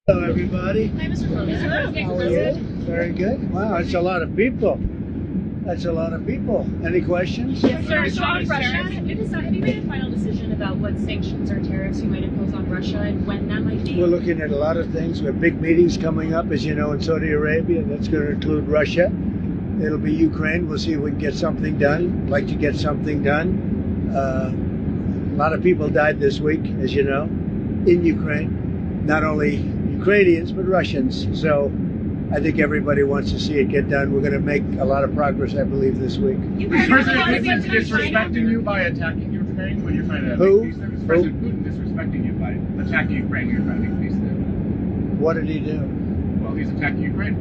Hello, everybody. Hi, Mr. President. How are you? Very good. Wow, that's a lot of people. That's a lot of people. Any questions? Yes, sir. So on Russia, have you made a final decision about what sanctions or tariffs you might impose on Russia and when that might be? We're looking at a lot of things. We have big meetings coming up, as you know, in Saudi Arabia. That's going to include Russia. It'll be Ukraine. We'll see if we can get something done. Like to get something done. A lot of people died this week, as you know, in Ukraine. Not only Ukrainians, but Russians. So I think everybody wants to see it get done. We're going to make a lot of progress, I believe, this week. Is President Putin disrespecting you by attacking Ukraine when you're trying to make peace there? Is President Putin disrespecting you by attacking Ukraine when you're trying to make peace there? What did he do? Well, he's attacking Ukraine.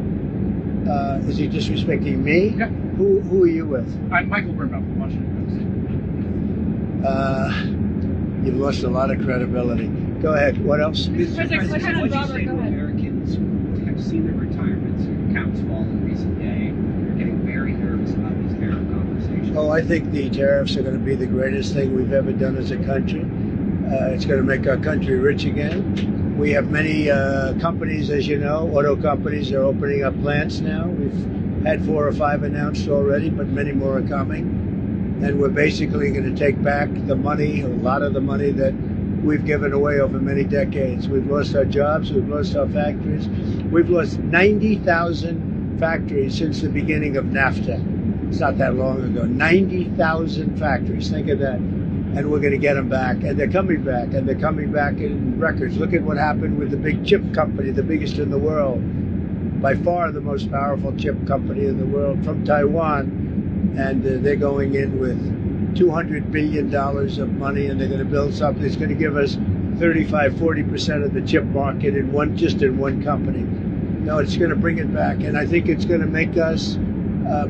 Is he disrespecting me? Yeah. Who are you with? I'm Michael Burnbaum from Washington. You've lost a lot of credibility. Go ahead. What else? Mr. President, what do you say to Americans who have seen their retirement counts fall in recent day? They're getting very nervous about these tariff conversations. Oh, I think the tariffs are going to be the greatest thing we've ever done as a country. It's going to make our country rich again. We have many companies, as you know, auto companies are opening up plants now. We've had 4 or 5 announced already, but many more are coming. And we're basically going to take back the money, a lot of the money that we've given away over many decades. We've lost our jobs, we've lost our factories. We've lost 90,000 factories since the beginning of NAFTA. It's not that long ago. 90,000 factories, think of that. And we're going to get them back. And they're coming back, and they're coming back in records. Look at what happened with the big chip company, the biggest in the world. By far the most powerful chip company in the world, from Taiwan. And they're going in with $200 billion of money, and they're going to build something that's going to give us 35–40% of the chip market in one company. No, it's going to bring it back, and I think it's going to make us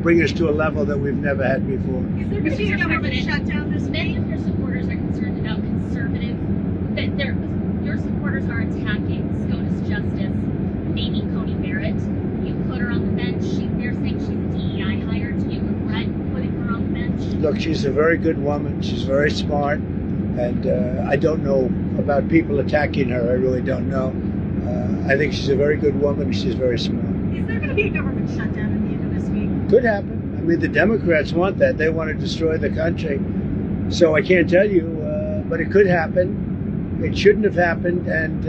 bring us to a level that we've never had before. Is there going to be a government shutdown this Many of your supporters are concerned about your supporters are attacking SCOTUS Justice, Amy Coney Barrett. You put her on the bench. They're saying she's a DEI hire. Do you regret putting her on the bench? Look, she's a very good woman. She's very smart. And I don't know about people attacking her. I really don't know. I think she's a very good woman. She's very smart. Is there going to be a government shutdown at the end of this week? Could happen. I mean, the Democrats want that. They want to destroy the country. So I can't tell you, but it could happen. It shouldn't have happened, and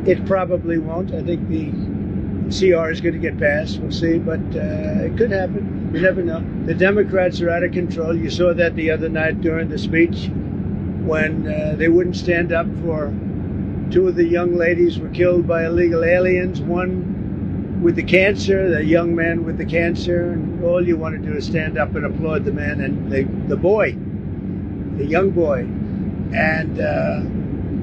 it probably won't. I think the CR is going to get passed. We'll see, but it could happen. You never know. The Democrats are out of control. You saw that the other night during the speech when they wouldn't stand up for 2 of the young ladies were killed by illegal aliens. One with the cancer, the young man with the cancer, and all you want to do is stand up and applaud the man and the boy, the young boy. And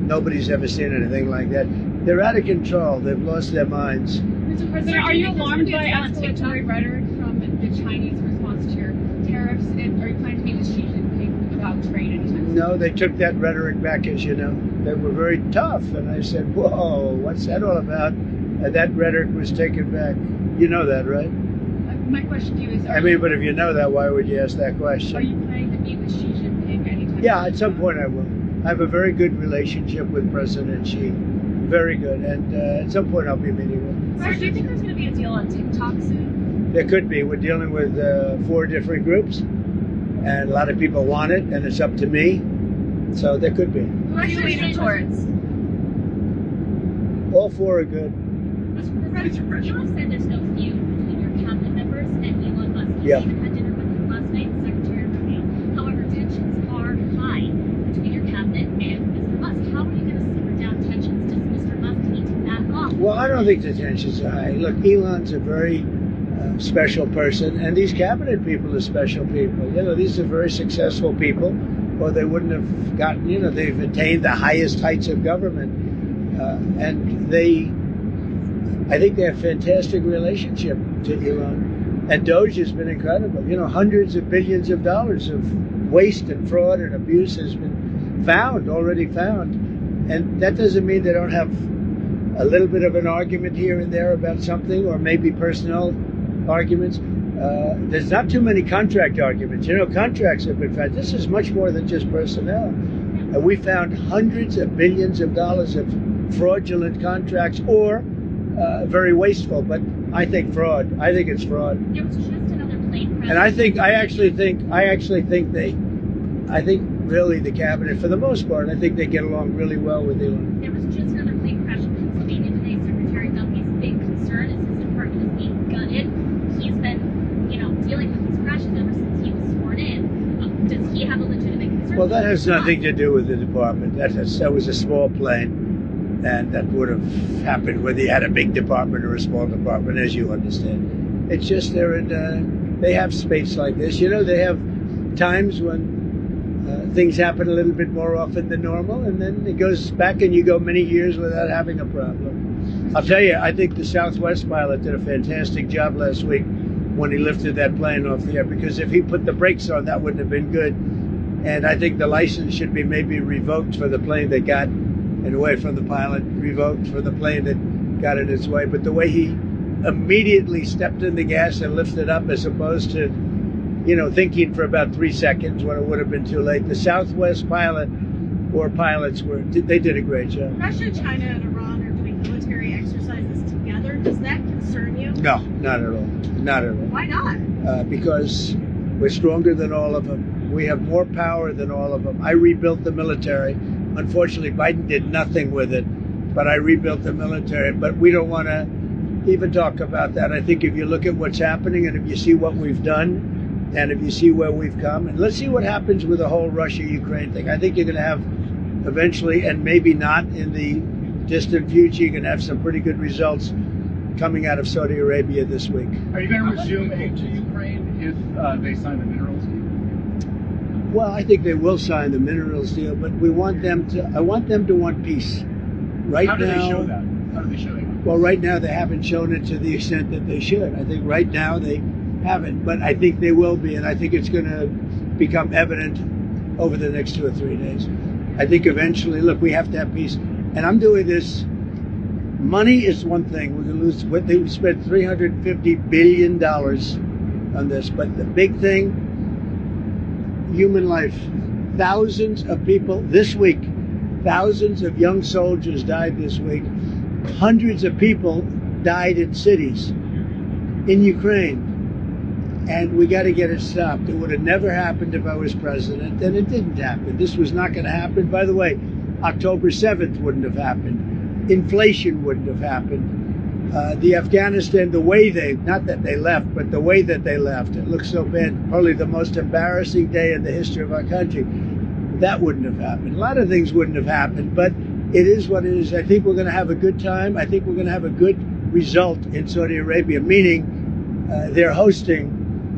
nobody's ever seen anything like that. They're out of control. They've lost their minds. Mr. President, are you alarmed by escalatory rhetoric from the Chinese response to your tariffs? And are you planning to meet with Xi Jinping about trade anytime soon? No, they took that rhetoric back, as you know. They were very tough. And I said, whoa, what's that all about? And that rhetoric was taken back. You know that, right? My question to you is... but if you know that, why would you ask that question? Are you planning to meet with Xi Jinping anytime soon? Yeah, at some point I will. I have a very good relationship with President Xi. Very good. And at some point I'll be meeting with him. Sir, do you think there's going to be a deal on TikTok soon? There could be. We're dealing with 4 different groups. And a lot of people want it, and it's up to me. So there could be. Who are you leaning towards? All 4 are good. Mr. President, you have said there's no feud between your cabinet members and Elon Musk. Yeah. You even had dinner with him last night, Secretary of Romeo. However, tensions are high between your cabinet and Mr. Musk. How are you going to simmer down tensions? Does Mr. Musk need to back off? Well, I don't think the tensions are high. Look, Elon's a very special person, and these cabinet people are special people. You know, these are very successful people, or they wouldn't have gotten, they've attained the highest heights of government. And I think they have a fantastic relationship to Elon. And DOGE has been incredible. Hundreds of billions of dollars of waste and fraud and abuse has been already found. And that doesn't mean they don't have a little bit of an argument here and there about something, or maybe personal arguments. There's not too many contract arguments. Contracts have been found. This is much more than just personnel. And we found hundreds of billions of dollars of fraudulent contracts or very wasteful. But I think fraud. I think it's fraud. There was just another plane crash. And I think really the cabinet, for the most part, I think they get along really well with Elon. There was just another plane crash in Pennsylvania today. Secretary Duffy's big concern is his department is being gutted. He's been, dealing with these crashes ever since he was sworn in. Does he have a legitimate concern? Well, that has nothing to do with the department. That was a small plane, and that would have happened whether you had a big department or a small department, as you understand. It's just they have space like this. They have times when things happen a little bit more often than normal, and then it goes back and you go many years without having a problem. I'll tell you, I think the Southwest pilot did a fantastic job last week when he lifted that plane off the air, because if he put the brakes on, that wouldn't have been good. And I think the license should be maybe revoked for the plane that got in the way from the pilot, revoked for the plane that got in its way. But the way he immediately stepped in the gas and lifted up, as opposed to thinking for about 3 seconds when it would have been too late. The Southwest pilot or pilots they did a great job. Russia, China, and Iran are doing military exercises together. Does that concern you? No, not at all. Not at all. Why not? Because we're stronger than all of them. We have more power than all of them. I rebuilt the military. Unfortunately, Biden did nothing with it, but I rebuilt the military. But we don't want to even talk about that. I think if you look at what's happening and if you see what we've done, and if you see where we've come, and let's see what happens with the whole Russia-Ukraine thing. I think you're going to have eventually, and maybe not in the distant future, you're going to have some pretty good results coming out of Saudi Arabia this week. Are you going to resume aid to Ukraine if they sign the minerals deal? Well, I think they will sign the minerals deal, but I want them to want peace. Right now, How do they show that? Well, right now they haven't shown it to the extent that they should. I think right now they haven't, but I think they will be, and I think it's going to become evident over the next 2 or 3 days. I think eventually, look, we have to have peace, and I'm doing this. Money is one thing. We're going to lose. We spent $350 billion on this, but the big thing, human life. Thousands of people this week, thousands of young soldiers died this week. Hundreds of people died in cities in Ukraine. And we got to get it stopped. It would have never happened if I was president, and it didn't happen. This was not going to happen. By the way, October 7th wouldn't have happened. Inflation wouldn't have happened. The Afghanistan, the way not that they left, but the way that they left, it looks so bad. Probably the most embarrassing day in the history of our country. That wouldn't have happened. A lot of things wouldn't have happened, but it is what it is. I think we're going to have a good time. I think we're going to have a good result in Saudi Arabia, meaning they're hosting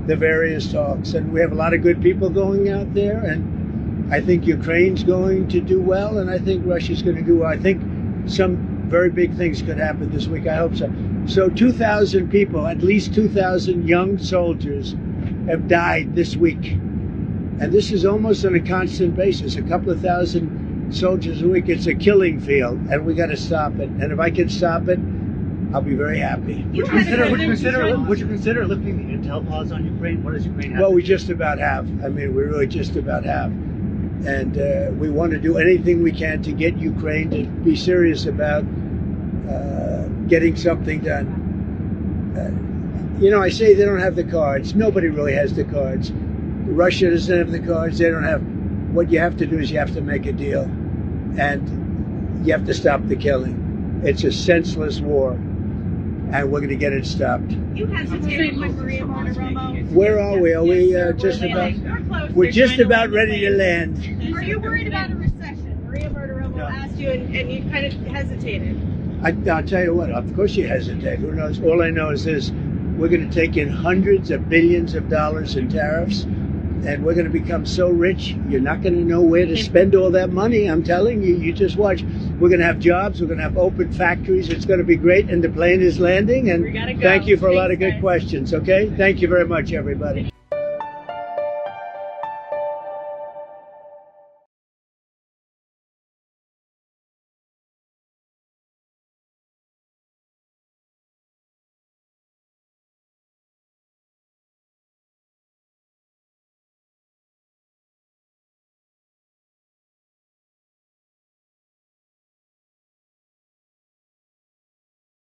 the various talks, and we have a lot of good people going out there, and I think Ukraine's going to do well, and I think Russia's going to do well. I think some very big things could happen this week. I hope so. So 2,000 people, at least 2,000 young soldiers have died this week, and this is almost on a constant basis. A couple of thousand soldiers a week. It's a killing field, and we got to stop it. And if I can stop it, I'll be very happy. Would you consider lifting the intel pause on Ukraine? What does Ukraine have? Well, we just about have. I mean, we really just about have. And we want to do anything we can to get Ukraine to be serious about getting something done. I say they don't have the cards. Nobody really has the cards. Russia doesn't have the cards. They don't have. What you have to do is you have to make a deal. And you have to stop the killing. It's a senseless war. And we're going to get it stopped. You hesitated with Maria Bartiromo. Where are we? Are we just about? We're just about ready to land. Are you worried about a recession? Maria Bartiromo asked you, and you kind of hesitated. I'll tell you what. Of course you hesitate. Who knows? All I know is this: we're going to take in hundreds of billions of dollars in tariffs, and we're going to become so rich, you're not going to know where to spend all that money. I'm telling you, you just watch. We're going to have jobs. We're going to have open factories. It's going to be great. And the plane is landing. And thank you for a lot of good questions. Okay? Thank you very much, everybody.